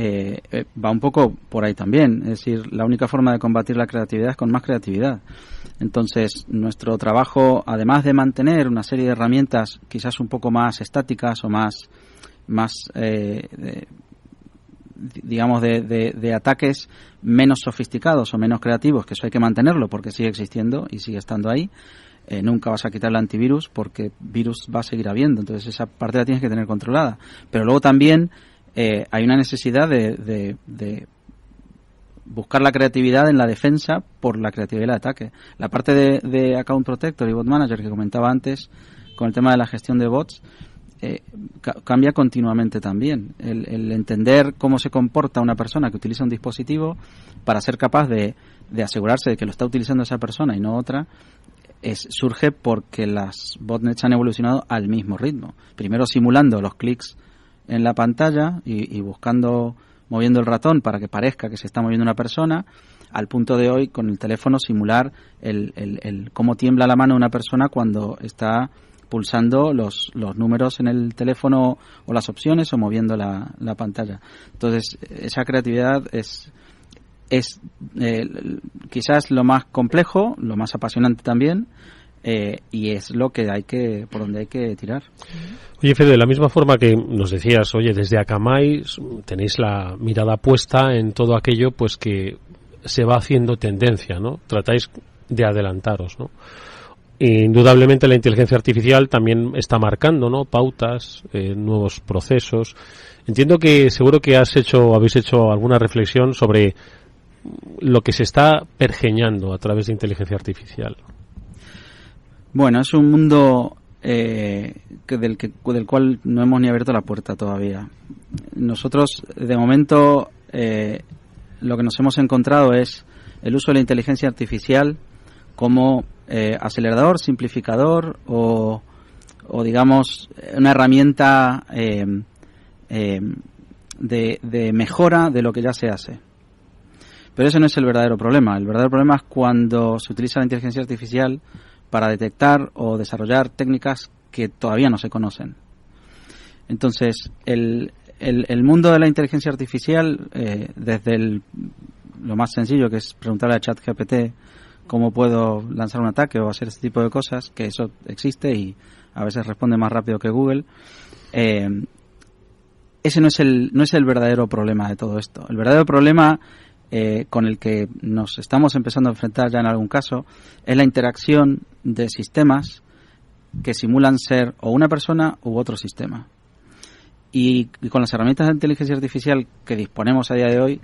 Speaker 5: va un poco por ahí también. Es decir, la única forma de combatir la creatividad es con más creatividad. Entonces, nuestro trabajo, además de mantener una serie de herramientas quizás un poco más estáticas o más de ataques menos sofisticados o menos creativos, que eso hay que mantenerlo porque sigue existiendo y sigue estando ahí. Nunca vas a quitar el antivirus porque virus va a seguir habiendo. Entonces, esa parte la tienes que tener controlada. Pero luego también hay una necesidad de buscar la creatividad en la defensa por la creatividad del ataque. La parte de Account Protector y Bot Manager que comentaba antes con el tema de la gestión de bots cambia continuamente también. El entender cómo se comporta una persona que utiliza un dispositivo para ser capaz de asegurarse de que lo está utilizando esa persona y no otra surge porque las botnets han evolucionado al mismo ritmo. Primero simulando los clics en la pantalla y moviendo el ratón para que parezca que se está moviendo una persona, al punto de hoy con el teléfono simular el cómo tiembla la mano de una persona cuando está pulsando los números en el teléfono o las opciones o moviendo la pantalla. Entonces, esa creatividad es quizás lo más complejo, lo más apasionante también, y es lo que por donde hay que tirar.
Speaker 2: Oye, Fede, de la misma forma que nos decías, oye, desde Akamai tenéis la mirada puesta en todo aquello pues que se va haciendo tendencia, ¿no? Tratáis de adelantaros, ¿no? Indudablemente la inteligencia artificial también está marcando, ¿no? Pautas, nuevos procesos. Entiendo que seguro que habéis hecho alguna reflexión sobre lo que se está pergeñando a través de inteligencia artificial.
Speaker 5: Bueno, es un mundo del cual no hemos ni abierto la puerta todavía. Nosotros, de momento, lo que nos hemos encontrado es el uso de la inteligencia artificial como acelerador, simplificador o digamos, una herramienta de mejora de lo que ya se hace. Pero ese no es el verdadero problema. El verdadero problema es cuando se utiliza la inteligencia artificial para detectar o desarrollar técnicas que todavía no se conocen. Entonces, el mundo de la inteligencia artificial, desde lo más sencillo, que es preguntarle a ChatGPT cómo puedo lanzar un ataque o hacer este tipo de cosas, que eso existe y a veces responde más rápido que Google, ese no es el verdadero problema de todo esto. El verdadero problema con el que nos estamos empezando a enfrentar ya en algún caso es la interacción de sistemas que simulan ser o una persona u otro sistema. Y con las herramientas de inteligencia artificial que disponemos a día de hoy,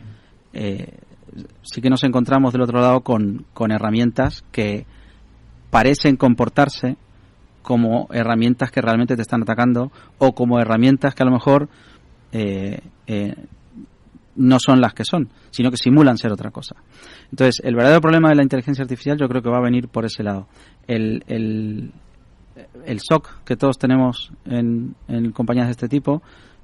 Speaker 5: sí que nos encontramos del otro lado con herramientas que parecen comportarse como herramientas que realmente te están atacando o como herramientas que a lo mejor no son las que son, sino que simulan ser otra cosa. Entonces, el verdadero problema de la inteligencia artificial yo creo que va a venir por ese lado. El SOC que todos tenemos en compañías de este tipo,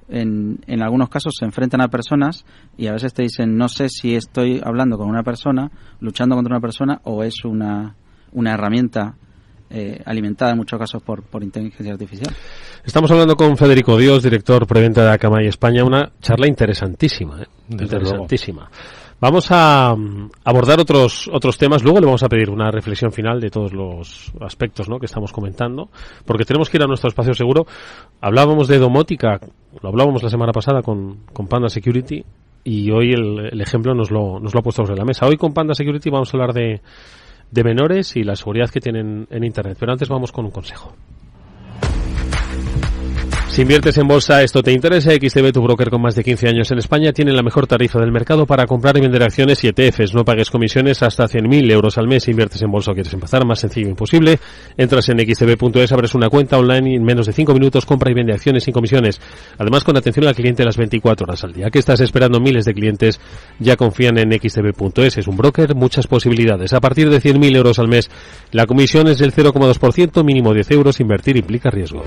Speaker 5: en algunos casos se enfrentan a personas y a veces te dicen, no sé si estoy hablando con una persona, luchando contra una persona, o es una herramienta alimentada en muchos casos por inteligencia artificial.
Speaker 2: Estamos hablando con Federico Dios, director preventa de Akamai España, una charla interesantísima, interesantísima. Vamos a abordar otros temas, luego le vamos a pedir una reflexión final de todos los aspectos, ¿no?, que estamos comentando, porque tenemos que ir a nuestro espacio seguro. Hablábamos de domótica, lo hablábamos la semana pasada con Panda Security, y hoy el ejemplo nos lo ha puesto sobre la mesa. Hoy con Panda Security vamos a hablar de de menores y la seguridad que tienen en Internet. Pero antes vamos con un consejo. Si inviertes en bolsa, esto te interesa. XTB, tu broker con más de 15 años en España, tiene la mejor tarifa del mercado para comprar y vender acciones y ETFs. No pagues comisiones hasta 100.000 euros al mes. Si inviertes en bolsa o quieres empezar, más sencillo imposible. Entras en xtb.es, abres una cuenta online y en menos de 5 minutos compra y vende acciones sin comisiones. Además, con atención al cliente las 24 horas al día. ¿Qué estás esperando? Miles de clientes ya confían en xtb.es. Es un broker, muchas posibilidades. A partir de 100.000 euros al mes, la comisión es del 0,2%, mínimo 10 euros. Invertir implica riesgos.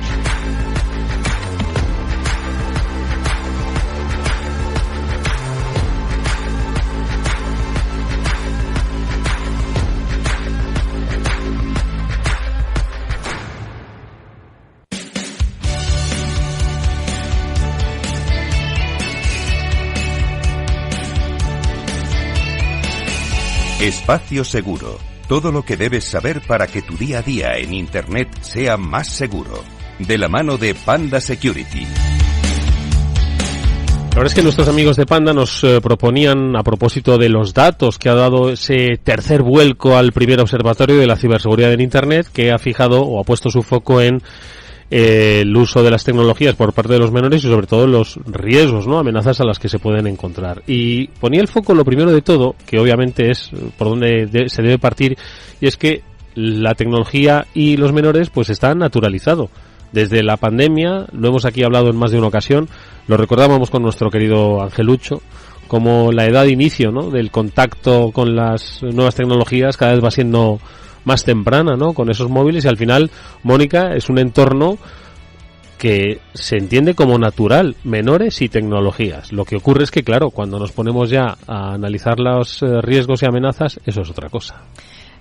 Speaker 1: Espacio Seguro. Todo lo que debes saber para que tu día a día en Internet sea más seguro. De la mano de Panda Security.
Speaker 2: La verdad es que nuestros amigos de Panda nos proponían, a propósito de los datos que ha dado ese tercer vuelco al primer observatorio de la ciberseguridad en Internet, que ha fijado o ha puesto su foco en el uso de las tecnologías por parte de los menores y sobre todo los riesgos, ¿no? Amenazas a las que se pueden encontrar. Y ponía el foco, lo primero de todo, que obviamente es por donde se debe partir, y es que la tecnología y los menores pues están naturalizados. Desde la pandemia, lo hemos aquí hablado en más de una ocasión, lo recordábamos con nuestro querido Angelucho, como la edad de inicio, ¿no?, del contacto con las nuevas tecnologías cada vez va siendo más temprana, ¿no?, con esos móviles, y al final, Mónica, es un entorno que se entiende como natural, menores y tecnologías. Lo que ocurre es que, claro, cuando nos ponemos ya a analizar los riesgos y amenazas, eso es otra cosa.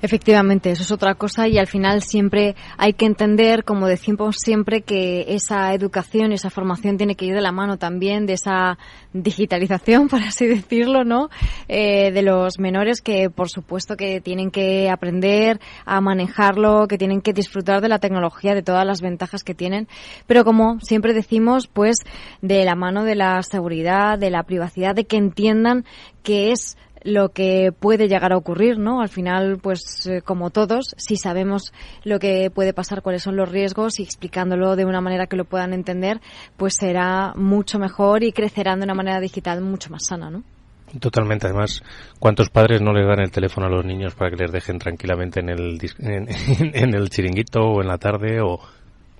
Speaker 4: Efectivamente, eso es otra cosa, y al final siempre hay que entender, como decimos siempre, que esa educación, esa formación tiene que ir de la mano también de esa digitalización, por así decirlo, ¿no?, de los menores, que por supuesto que tienen que aprender a manejarlo, que tienen que disfrutar de la tecnología, de todas las ventajas que tienen, pero como siempre decimos, pues de la mano de la seguridad, de la privacidad, de que entiendan que es lo que puede llegar a ocurrir, ¿no? Al final, pues como todos, si sabemos lo que puede pasar, cuáles son los riesgos, y explicándolo de una manera que lo puedan entender, pues será mucho mejor y crecerán de una manera digital mucho más sana, ¿no?
Speaker 3: Totalmente. Además, ¿cuántos padres no les dan el teléfono a los niños para que les dejen tranquilamente en el chiringuito o en la tarde? O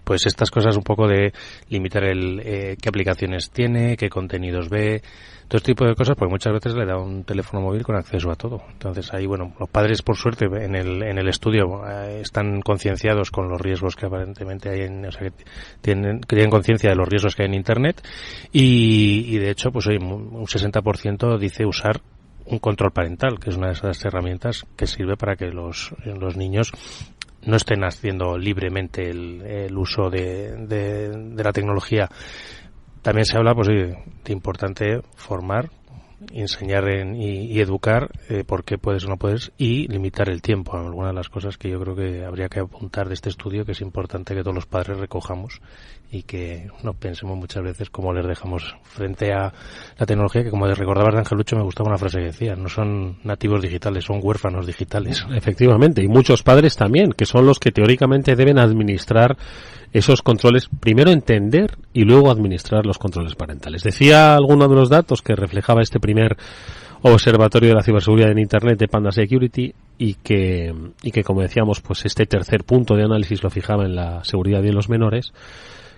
Speaker 3: pues estas cosas un poco de limitar qué aplicaciones tiene, qué contenidos ve, todo este tipo de cosas, porque muchas veces le da un teléfono móvil con acceso a todo. Entonces ahí, bueno, los padres, por suerte, en el estudio están concienciados con los riesgos que aparentemente hay o sea, que tienen conciencia de los riesgos que hay en Internet, y de hecho, pues hoy un 60% dice usar un control parental, que es una de esas herramientas que sirve para que los niños no estén haciendo libremente el uso de la tecnología. También se habla, pues, de importante formar, enseñar y educar por qué puedes o no puedes, y limitar el tiempo. Algunas de las cosas que yo creo que habría que apuntar de este estudio, que es importante que todos los padres recojamos y que no pensemos muchas veces cómo les dejamos frente a la tecnología, que, como recordabas de Angelucho, me gustaba una frase que decía: no son nativos digitales, son huérfanos digitales.
Speaker 2: Efectivamente, y muchos padres también, que son los que teóricamente deben administrar esos controles, primero entender y luego administrar los controles parentales. Decía alguno de los datos que reflejaba este primer observatorio de la ciberseguridad en Internet de Panda Security, y que como decíamos, pues este tercer punto de análisis lo fijaba en la seguridad y en los menores,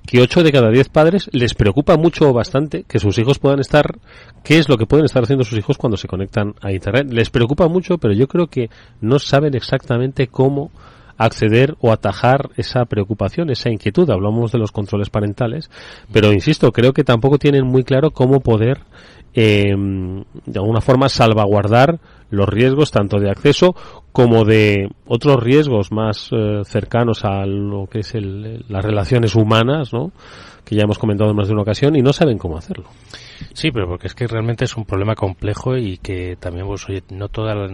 Speaker 2: que 8 de cada 10 padres les preocupa mucho o bastante que sus hijos puedan estar, qué es lo que pueden estar haciendo sus hijos cuando se conectan a Internet. Les preocupa mucho, pero yo creo que no saben exactamente cómo acceder o atajar esa preocupación, esa inquietud. Hablamos de los controles parentales, pero insisto, creo que tampoco tienen muy claro cómo poder de alguna forma salvaguardar los riesgos tanto de acceso como de otros riesgos más cercanos a lo que es las relaciones humanas, ¿no?, que ya hemos comentado en más de una ocasión, y no saben cómo hacerlo.
Speaker 3: Sí, pero porque es que realmente es un problema complejo, y que también, pues, oye, no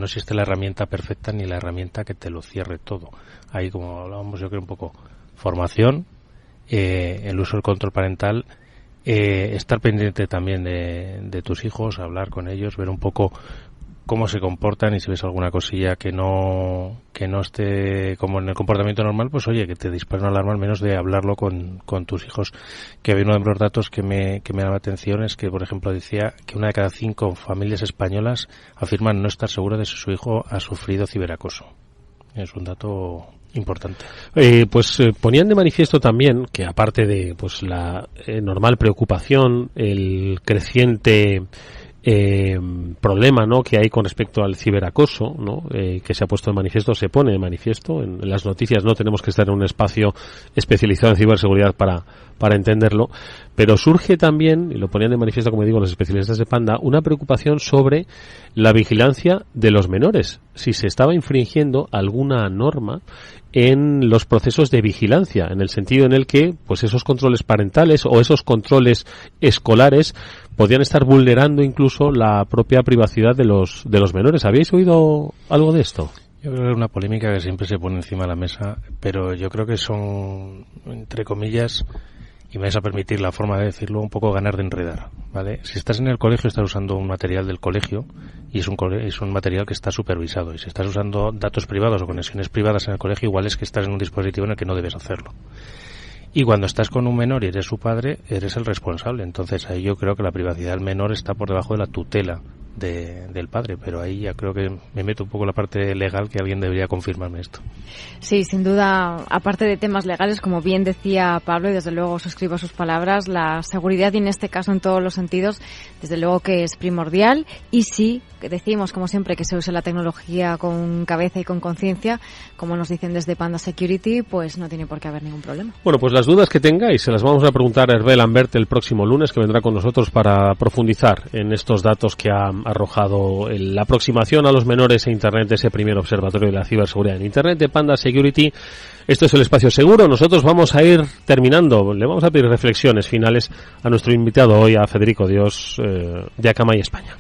Speaker 3: existe la herramienta perfecta ni la herramienta que te lo cierre todo. Ahí, como hablábamos, yo creo un poco formación, el uso del control parental, estar pendiente también de tus hijos, hablar con ellos, ver un poco cómo se comportan, y si ves alguna cosilla que no esté como en el comportamiento normal, pues oye, que te dispare una alarma, al menos de hablarlo con tus hijos. Que había uno de los datos que me daba atención, es que, por ejemplo, decía que 1 de cada 5 familias españolas afirman no estar seguras de si su hijo ha sufrido ciberacoso. Es un dato importante.
Speaker 2: Ponían de manifiesto también que, aparte de pues la normal preocupación, el creciente problema, ¿no?, que hay con respecto al ciberacoso, ¿no?, que se ha puesto de manifiesto, se pone de manifiesto en las noticias. No tenemos que estar en un espacio especializado en ciberseguridad para entenderlo, pero surge también, y lo ponían de manifiesto, como digo, los especialistas de Panda, una preocupación sobre la vigilancia de los menores, si se estaba infringiendo alguna norma en los procesos de vigilancia, en el sentido en el que pues esos controles parentales o esos controles escolares podían estar vulnerando incluso la propia privacidad de los menores. ¿Habéis oído algo de esto?
Speaker 3: Yo creo que es una polémica que siempre se pone encima de la mesa, pero yo creo que son, entre comillas, y me vais a permitir la forma de decirlo, un poco ganar de enredar, ¿vale? Si estás en el colegio, estás usando un material del colegio y es un material que está supervisado. Y si estás usando datos privados o conexiones privadas en el colegio, igual es que estás en un dispositivo en el que no debes hacerlo. Y cuando estás con un menor y eres su padre, eres el responsable. Entonces ahí yo creo que la privacidad del menor está por debajo de la tutela del padre, pero ahí ya creo que me meto un poco en la parte legal, que alguien debería confirmarme esto.
Speaker 4: Sí, sin duda, aparte de temas legales, como bien decía Pablo, y desde luego suscribo sus palabras, la seguridad, y en este caso en todos los sentidos, desde luego que es primordial. Y sí, decimos como siempre que se use la tecnología con cabeza y con conciencia, como nos dicen desde Panda Security, pues no tiene por qué haber ningún problema.
Speaker 2: Bueno, pues las dudas que tengáis se las vamos a preguntar a Hervé Lambert el próximo lunes, que vendrá con nosotros para profundizar en estos datos que ha arrojado la aproximación a los menores e Internet de ese primer observatorio de la ciberseguridad en Internet de Panda Security. Esto es el Espacio Seguro. Nosotros vamos a ir terminando. Le vamos a pedir reflexiones finales a nuestro invitado hoy, a Federico Dios, de Akamai España.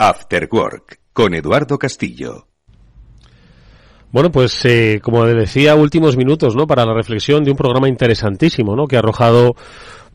Speaker 1: After Work, con Eduardo Castillo.
Speaker 2: Bueno, pues como decía, últimos minutos, ¿no?, para la reflexión de un programa interesantísimo, ¿no?, que ha arrojado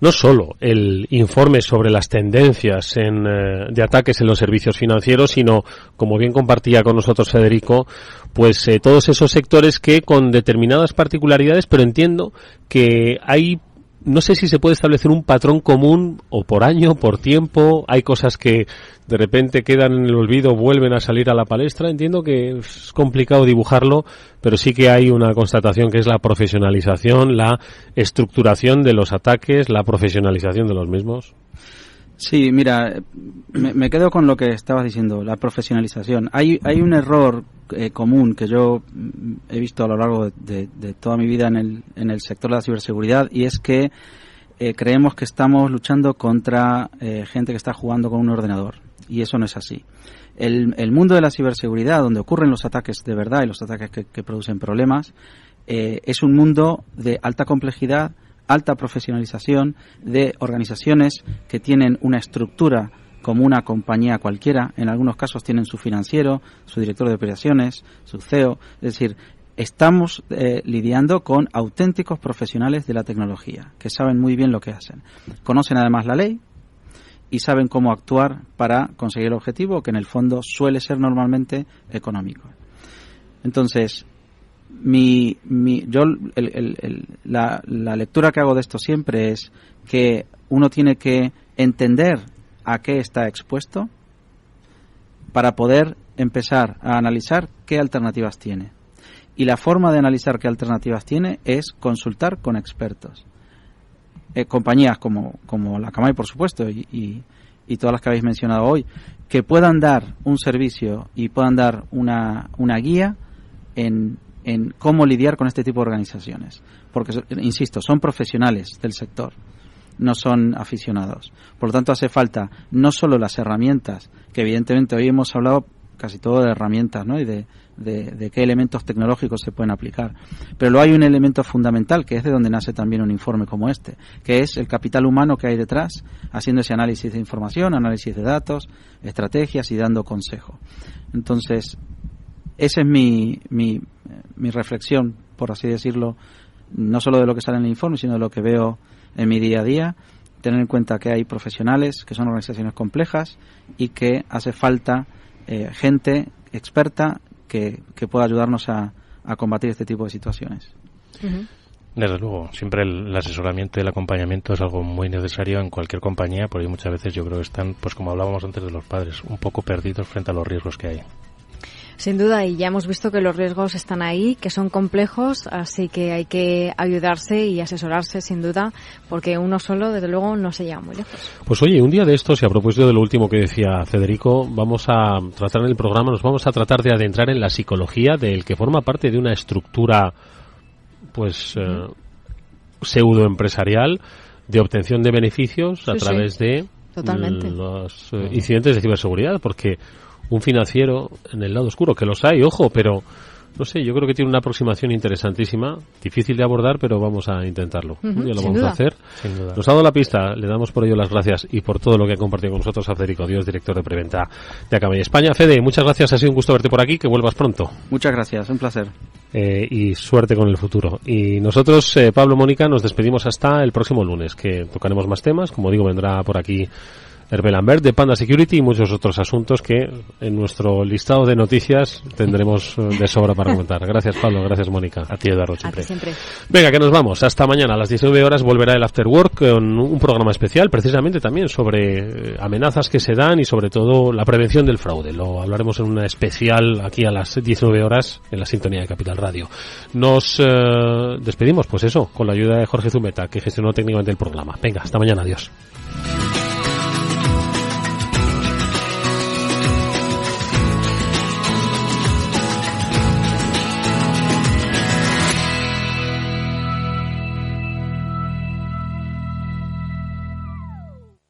Speaker 2: no solo el informe sobre las tendencias de ataques en los servicios financieros, sino, como bien compartía con nosotros Federico, pues todos esos sectores que con determinadas particularidades, pero entiendo que hay, no sé si se puede establecer un patrón común, o por año, por tiempo. Hay cosas que de repente quedan en el olvido, vuelven a salir a la palestra. Entiendo que es complicado dibujarlo, pero sí que hay una constatación, que es la profesionalización, la estructuración de los ataques, la profesionalización de los mismos.
Speaker 5: Sí, mira, me quedo con lo que estabas diciendo, la profesionalización. Hay un error común que yo he visto a lo largo de toda mi vida en el sector de la ciberseguridad, y es que creemos que estamos luchando contra gente que está jugando con un ordenador, y eso no es así. El mundo de la ciberseguridad, donde ocurren los ataques de verdad y los ataques que producen problemas, es un mundo de alta complejidad, alta profesionalización, de organizaciones que tienen una estructura como una compañía cualquiera. En algunos casos tienen su financiero, su director de operaciones, su CEO. Es decir, estamos lidiando con auténticos profesionales de la tecnología, que saben muy bien lo que hacen. Conocen además la ley y saben cómo actuar para conseguir el objetivo, que en el fondo suele ser normalmente económico. Entonces, la lectura que hago de esto siempre es que uno tiene que entender a qué está expuesto para poder empezar a analizar qué alternativas tiene. Y la forma de analizar qué alternativas tiene es consultar con expertos. Compañías como la Akamai, por supuesto, y todas las que habéis mencionado hoy, que puedan dar un servicio y puedan dar una guía en cómo lidiar con este tipo de organizaciones. Porque, insisto, son profesionales del sector, no son aficionados. Por lo tanto, hace falta no solo las herramientas, que evidentemente hoy hemos hablado casi todo de herramientas, ¿no?, y de de qué elementos tecnológicos se pueden aplicar. Pero luego hay un elemento fundamental, que es de donde nace también un informe como este, que es el capital humano que hay detrás, haciendo ese análisis de información, análisis de datos, estrategias y dando consejo. Entonces, esa es mi reflexión, por así decirlo, no solo de lo que sale en el informe, sino de lo que veo en mi día a día. Tener en cuenta que hay profesionales, que son organizaciones complejas y que hace falta gente experta que pueda ayudarnos a combatir este tipo de situaciones.
Speaker 4: Uh-huh.
Speaker 3: Desde luego, siempre el asesoramiento y el acompañamiento es algo muy necesario en cualquier compañía, porque muchas veces yo creo que están, pues como hablábamos antes de los padres, un poco perdidos frente a los riesgos que hay.
Speaker 4: Sin duda, y ya hemos visto que los riesgos están ahí, que son complejos, así que hay que ayudarse y asesorarse, sin duda, porque uno solo, desde luego, no se llega muy lejos.
Speaker 2: Pues oye, un día de estos, y a propósito de lo último que decía Federico, vamos a tratar en el programa, nos vamos a tratar de adentrar en la psicología del que forma parte de una estructura, pues, pseudoempresarial, de obtención de beneficios a través de los incidentes de ciberseguridad, porque un financiero en el lado oscuro, que los hay, ojo, pero no sé, yo creo que tiene una aproximación interesantísima, difícil de abordar, pero vamos a intentarlo. Un día lo vamos a hacer.
Speaker 3: Sin duda.
Speaker 2: Nos ha dado la pista, le damos por ello las gracias y por todo lo que ha compartido con nosotros a Federico Dios, director de Preventa de Akamai España. Fede, muchas gracias, ha sido un gusto verte por aquí, que vuelvas pronto.
Speaker 5: Muchas gracias, un placer.
Speaker 2: Y suerte con el futuro. Y nosotros, Pablo, Mónica, nos despedimos hasta el próximo lunes, que tocaremos más temas. Como digo, vendrá por aquí Hervé Lambert de Panda Security y muchos otros asuntos que en nuestro listado de noticias tendremos de sobra para comentar. Gracias, Pablo. Gracias, Mónica.
Speaker 3: A ti, Eduardo,
Speaker 4: siempre. A ti siempre.
Speaker 2: Venga, que nos vamos. Hasta mañana a las 19 horas volverá el After Work con un programa especial precisamente también sobre amenazas que se dan y sobre todo la prevención del fraude. Lo hablaremos en una especial aquí a las 19 horas en la sintonía de Capital Radio. Nos despedimos, pues eso, con la ayuda de Jorge Zumeta, que gestionó técnicamente el programa. Venga, hasta mañana. Adiós.